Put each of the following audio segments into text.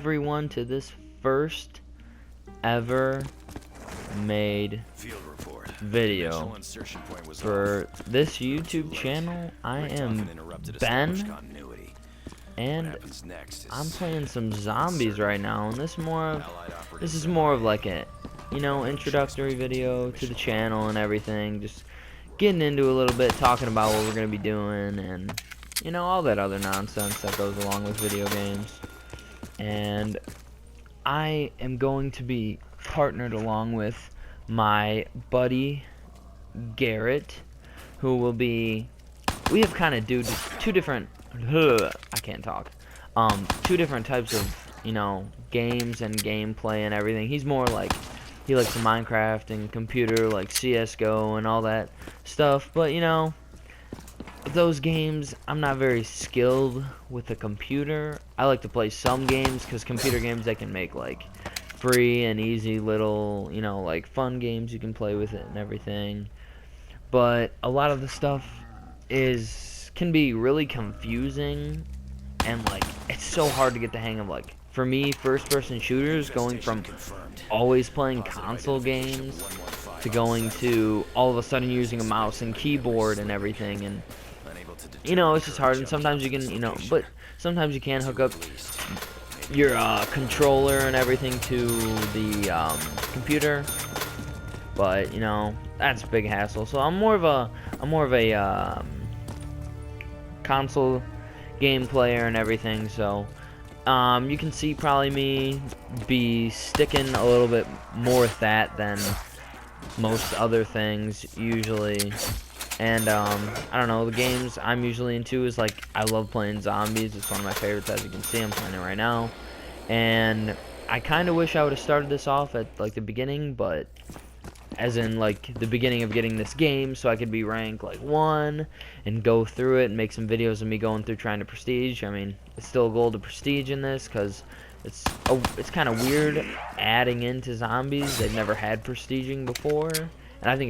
everyone to this first ever made video for this YouTube channel. I am Ben, and I'm playing some zombies right now, and this is more of like a, introductory video to the channel and everything, just getting into a little bit, talking about what we're gonna be doing, and all that other nonsense that goes along with video games. And I am going to be partnered along with my buddy Garrett, who will be, we have kind of two different, I can't talk, two different types of, games and gameplay and everything. He's more like, he likes Minecraft and computer, like CSGO and all that stuff, but those games, I'm not very skilled with the computer. I like to play some games, because computer games, they can make like free and easy little, like fun games you can play with it and everything. But a lot of the stuff can be really confusing, and like it's so hard to get the hang of. Like for me, first person shooters, going from always playing console games to going to all of a sudden using a mouse and keyboard and everything, and it's just hard. And sometimes you can, but sometimes you can hook up your controller and everything to the computer, but that's a big hassle. So I'm more of a console game player and everything. So you can see probably me be sticking a little bit more with that than most other things usually. And I don't know, the games I'm usually into is like, I love playing zombies. It's one of my favorites. As you can see, I'm playing it right now, and I kind of wish I would have started this off at like the beginning, but as in like the beginning of getting this game, so I could be ranked like 1 and go through it and make some videos of me going through trying to prestige. I mean, it's still a goal to prestige in this, because it's kind of weird adding into zombies. They've never had prestiging before. And I think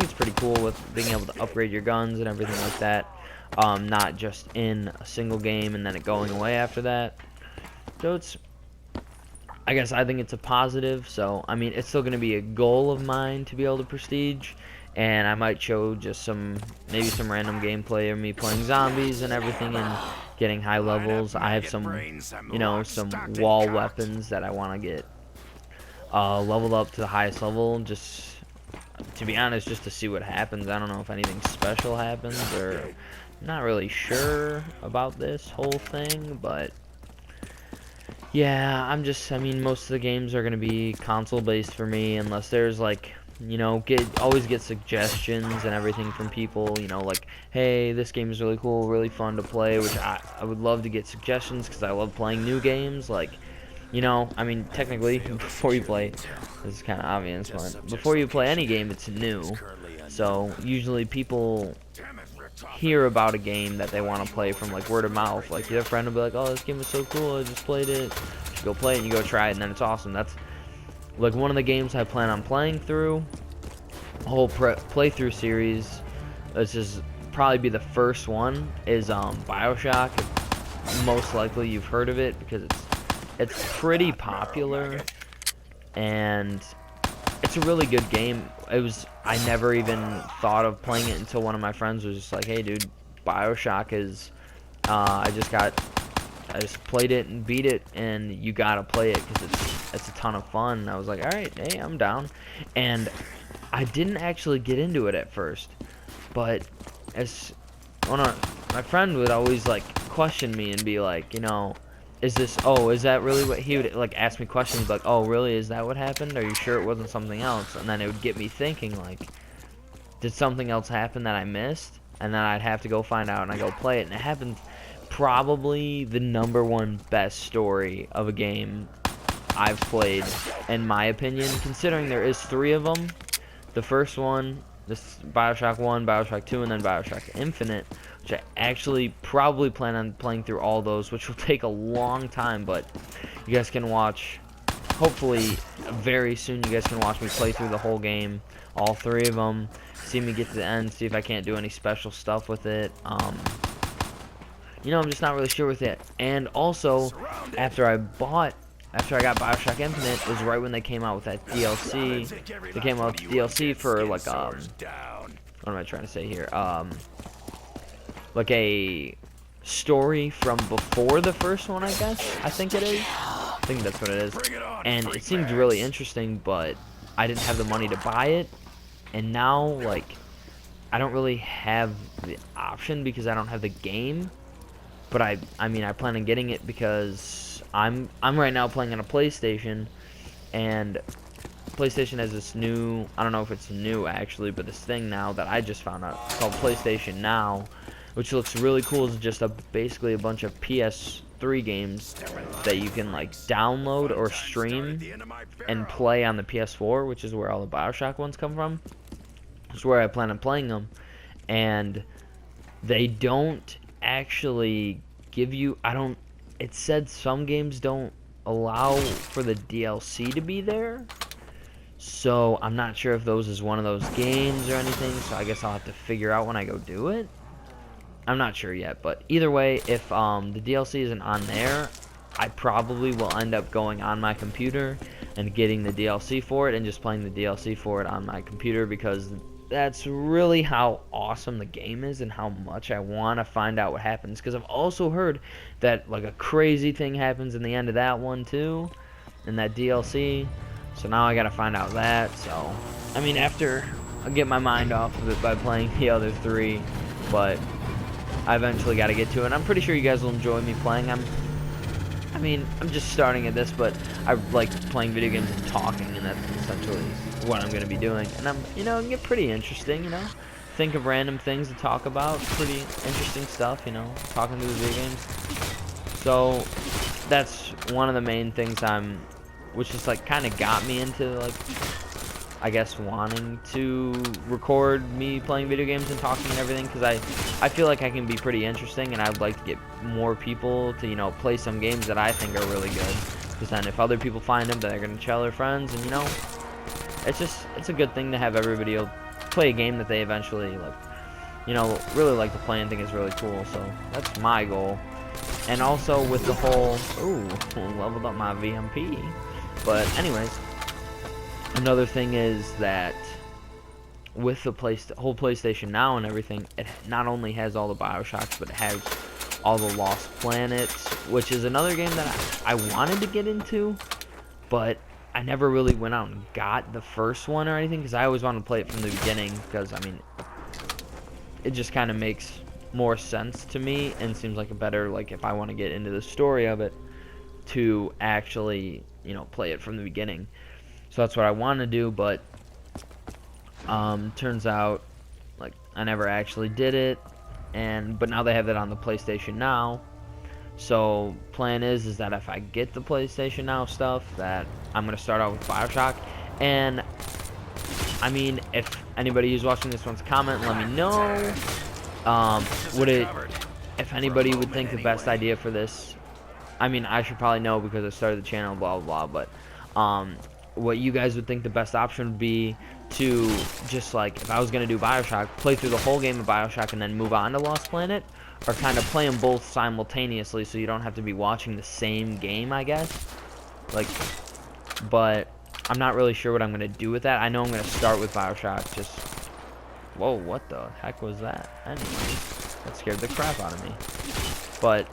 it's pretty cool with being able to upgrade your guns and everything like that, not just in a single game and then it going away after that. So I guess I think it's a positive. So I mean, it's still going to be a goal of mine to be able to prestige, and I might show just maybe some random gameplay of me playing zombies and everything and getting high levels. I have some some wall weapons that I want to get leveled up to the highest level, just to be honest, just to see what happens. I don't know if anything special happens, or I'm not really sure about this whole thing, but yeah, I mean, most of the games are going to be console based for me, unless there's like, always get suggestions and everything from people, like, hey, this game is really cool, really fun to play, which I would love to get suggestions, because I love playing new games. Like, I mean, technically, before you play, this is kind of obvious, but before you play any game, it's new. So usually people hear about a game that they want to play from like word of mouth. Like your friend will be like, "Oh, this game is so cool, I just played it." You go play it and you go try it, and then it's awesome. That's like one of the games I plan on playing through a whole playthrough series. This is probably be the first one. Is BioShock. Most likely you've heard of it, because it's pretty popular, and it's a really good game. I never even thought of playing it until one of my friends was just like, hey dude, BioShock is, I just played it and beat it, and you gotta play it, because it's a ton of fun. And I was like, alright, hey, I'm down. And I didn't actually get into it at first, but my friend would always like question me and be like, is that really what he would like ask me questions like, oh really, is that what happened, are you sure it wasn't something else? And then it would get me thinking, like, did something else happen that I missed? And then I'd have to go find out, and I go play it, and it happened. Probably the #1 best story of a game I've played, in my opinion, considering there is 3 of them. The first one, this BioShock 1, BioShock 2, and then BioShock Infinite, which I actually probably plan on playing through all those, which will take a long time, but you guys can watch, hopefully very soon, you guys can watch me play through the whole game, all 3 of them, see me get to the end, see if I can't do any special stuff with it. I'm just not really sure with it. And also, after I bought after I got BioShock Infinite was right when they came out with that DLC. They came out with DLC for like what am I trying to say here? Like a story from before the first one, I guess. I think it is. I think that's what it is. And it seemed really interesting, but I didn't have the money to buy it. And now, like, I don't really have the option because I don't have the game. But I mean, I plan on getting it because I'm right now playing on a PlayStation, and PlayStation has this new, I don't know if it's new actually, but this thing now that I just found out. It's called PlayStation Now, which looks really cool. It's just basically a bunch of PS3 games that you can like download or stream and play on the PS4, which is where all the BioShock ones come from. It's where I plan on playing them, and they don't actually give you, it said some games don't allow for the DLC to be there. So I'm not sure if those is one of those games or anything, so I guess I'll have to figure out when I go do it. I'm not sure yet, but either way, if the DLC isn't on there, I probably will end up going on my computer and getting the DLC for it and just playing the DLC for it on my computer, because that's really how awesome the game is and how much I want to find out what happens. Because I've also heard that like a crazy thing happens in the end of that one too, in that DLC. So now I gotta find out that. So, I mean, after I'll get my mind off of it by playing the other three, but I eventually gotta get to it. I'm pretty sure you guys will enjoy me playing. I mean, I'm just starting at this, but I like playing video games and talking, and that's essentially what I'm gonna be doing. And it can get pretty interesting, think of random things to talk about, pretty interesting stuff, talking through the video games. So that's one of the main things which just like kind of got me into like, I guess, wanting to record me playing video games and talking and everything, because I feel like I can be pretty interesting, and I'd like to get more people to play some games that I think are really good, because then if other people find them, they're gonna tell their friends, and it's a good thing to have everybody play a game that they eventually like, really like to play and think is really cool. So that's my goal. And also with the whole, leveled up my VMP. But anyways, another thing is that with the whole PlayStation Now and everything, it not only has all the BioShocks, but it has all the Lost Planets, which is another game that I wanted to get into, but I never really went out and got the first one or anything, because I always wanted to play it from the beginning, because, I mean, it just kind of makes more sense to me, and seems like a better, like, if I want to get into the story of it, to actually, play it from the beginning. So that's what I want to do, but turns out, like, I never actually did it, but now they have it on the PlayStation Now. So plan is that if I get the PlayStation Now stuff, that I'm gonna start out with BioShock. And I mean, if anybody who's watching this wants to comment, let me know. If anybody would think the best idea for this, I mean, I should probably know because I started the channel, blah blah blah, but what you guys would think the best option would be to just, like, if I was gonna do BioShock, play through the whole game of BioShock and then move on to Lost Planet, or kind of play them both simultaneously so you don't have to be watching the same game, I guess. Like, but I'm not really sure what I'm gonna do with that. I know I'm gonna start with BioShock. Whoa, what the heck was that? Anyway, that scared the crap out of me. But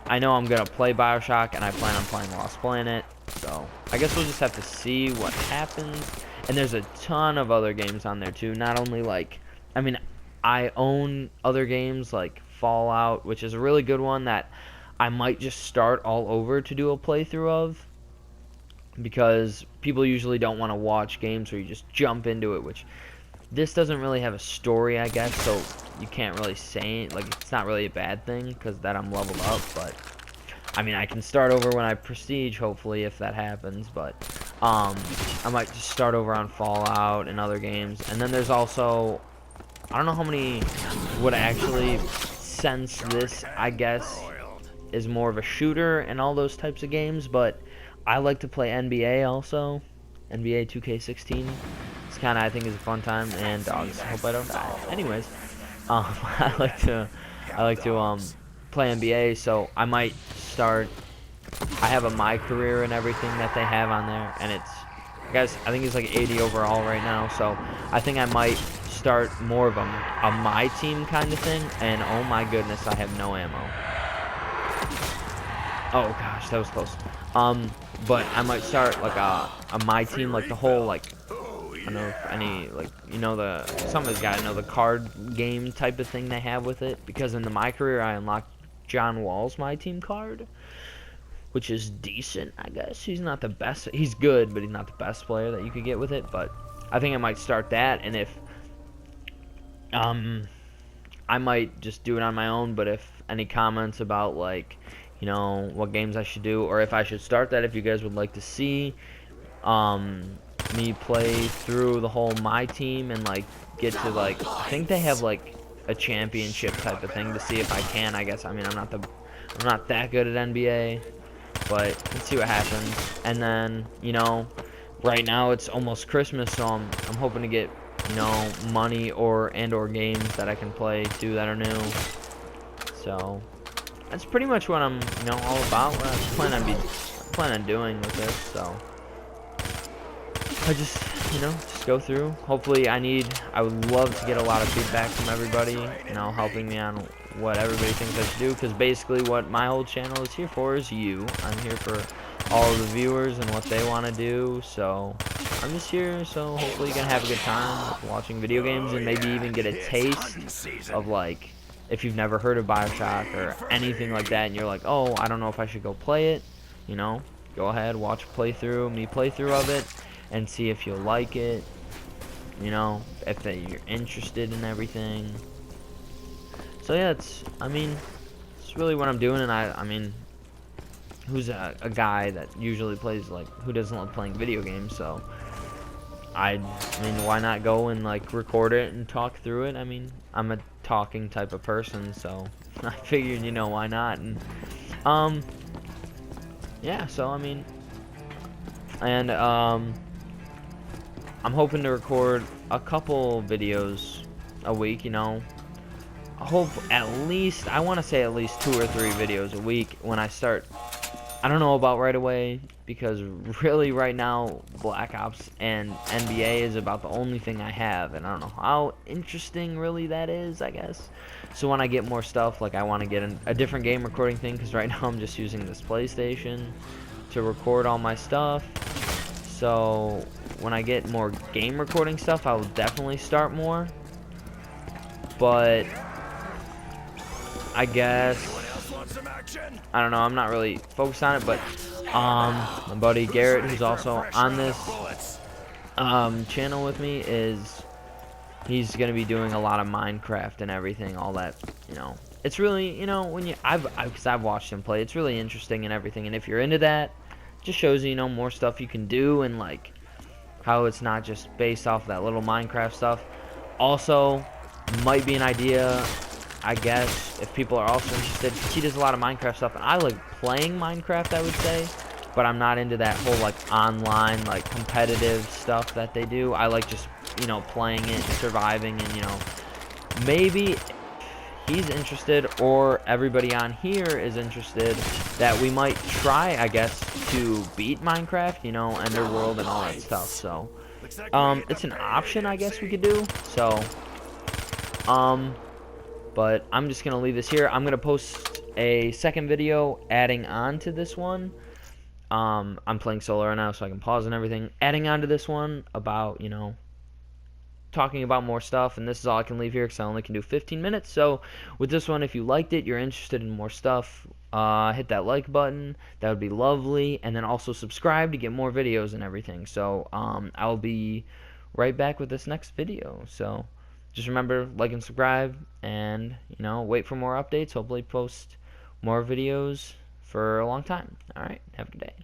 I know I'm gonna play BioShock, and I plan on playing Lost Planet. So I guess we'll just have to see what happens. And there's a ton of other games on there too. Not only like, I mean, I own other games like Fallout, which is a really good one that I might just start all over to do a playthrough of, because people usually don't want to watch games where you just jump into it, which this doesn't really have a story, I guess, so you can't really say it. Like, it's not really a bad thing because that I'm leveled up, but I mean, I can start over when I prestige, hopefully, if that happens, but I might just start over on Fallout and other games. And then there's also, I don't know how many would actually, since this, I guess, is more of a shooter and all those types of games, but I like to play NBA also, NBA 2K16. It's kind of, I think, is a fun time, and dogs, hope I don't die. Anyways, I like to play NBA, so I might start I have a My Career and everything that they have on there, and it's, guys, I think he's like 80 overall right now, so I think I might start more of a My Team kind of thing, and oh my goodness, I have no ammo. Oh gosh, that was close. But I might start like a My Team, like the whole, like, I don't know if any, like, you know, some of you guys know the card game type of thing they have with it, because in the My Career I unlocked John Wall's My Team card, which is decent, I guess. He's not the best, he's good, but he's not the best player that you could get with it, but I think I might start that, and if, I might just do it on my own, but if any comments about, like, you know, what games I should do, or if I should start that, if you guys would like to see, me play through the whole My Team and, like, get to, like, I think they have, like, a championship type of thing to see if I can, I guess. I mean, I'm not that good at NBA, but let's see what happens. And then, you know, right now it's almost Christmas, so I'm hoping to get, you know, money or games that I can play too that are new. So that's pretty much what I'm, you know, all about. What I plan on doing with this. So I just, you know, just go through. Hopefully, I would love to get a lot of feedback from everybody, you know, helping me on what everybody thinks I should do, because basically what my whole channel is here for is you. I'm here for all of the viewers and what they want to do, so I'm just here, so hopefully you can have a good time watching video games and maybe even get a taste of, like, if you've never heard of BioShock or anything like that and you're like, oh, I don't know if I should go play it, you know, go ahead, watch a playthrough of it, and see if you'll like it, you know, if you're interested in everything. So yeah, it's really what I'm doing, and I mean, who's a guy that usually plays, like, who doesn't love playing video games, so I mean, why not go and, like, record it and talk through it? I mean, I'm a talking type of person, so I figured, you know, why not? And yeah, so I mean, and I'm hoping to record a couple videos a week, you know. I hope I want to say at least 2 or 3 videos a week when I start. I don't know about right away, because really right now Black Ops and NBA is about the only thing I have, and I don't know how interesting really that is, I guess. So when I get more stuff, like, I want to get a different game recording thing, because right now I'm just using this PlayStation to record all my stuff. So when I get more game recording stuff, I will definitely start more. But I guess, I don't know, I'm not really focused on it, but my buddy Garrett, who's also on this channel with me, he's gonna be doing a lot of Minecraft and everything, all that, you know. It's really, you know, when because I've watched him play, it's really interesting and everything, and if you're into that, it just shows you know, more stuff you can do, and, like, how it's not just based off that little Minecraft stuff. Also, might be an idea, I guess, if people are also interested, because he does a lot of Minecraft stuff, and I like playing Minecraft, I would say, but I'm not into that whole, like, online, like, competitive stuff that they do. I like just, you know, playing it and surviving, and, you know, maybe he's interested, or everybody on here is interested, that we might try, I guess, to beat Minecraft, you know, Enderworld and all that stuff. So it's an option, I guess, we could do. So but I'm just gonna leave this here. I'm gonna post a second video adding on to this one. I'm playing solo right now, so I can pause and everything, adding on to this one about, you know, talking about more stuff, and this is all I can leave here because I only can do 15 minutes. So with this one, if you liked it, you're interested in more stuff, hit that like button, that would be lovely, and then also subscribe to get more videos and everything. So I'll be right back with this next video. So just remember, like and subscribe, and, you know, wait for more updates. Hopefully post more videos for a long time. Alright, have a good day.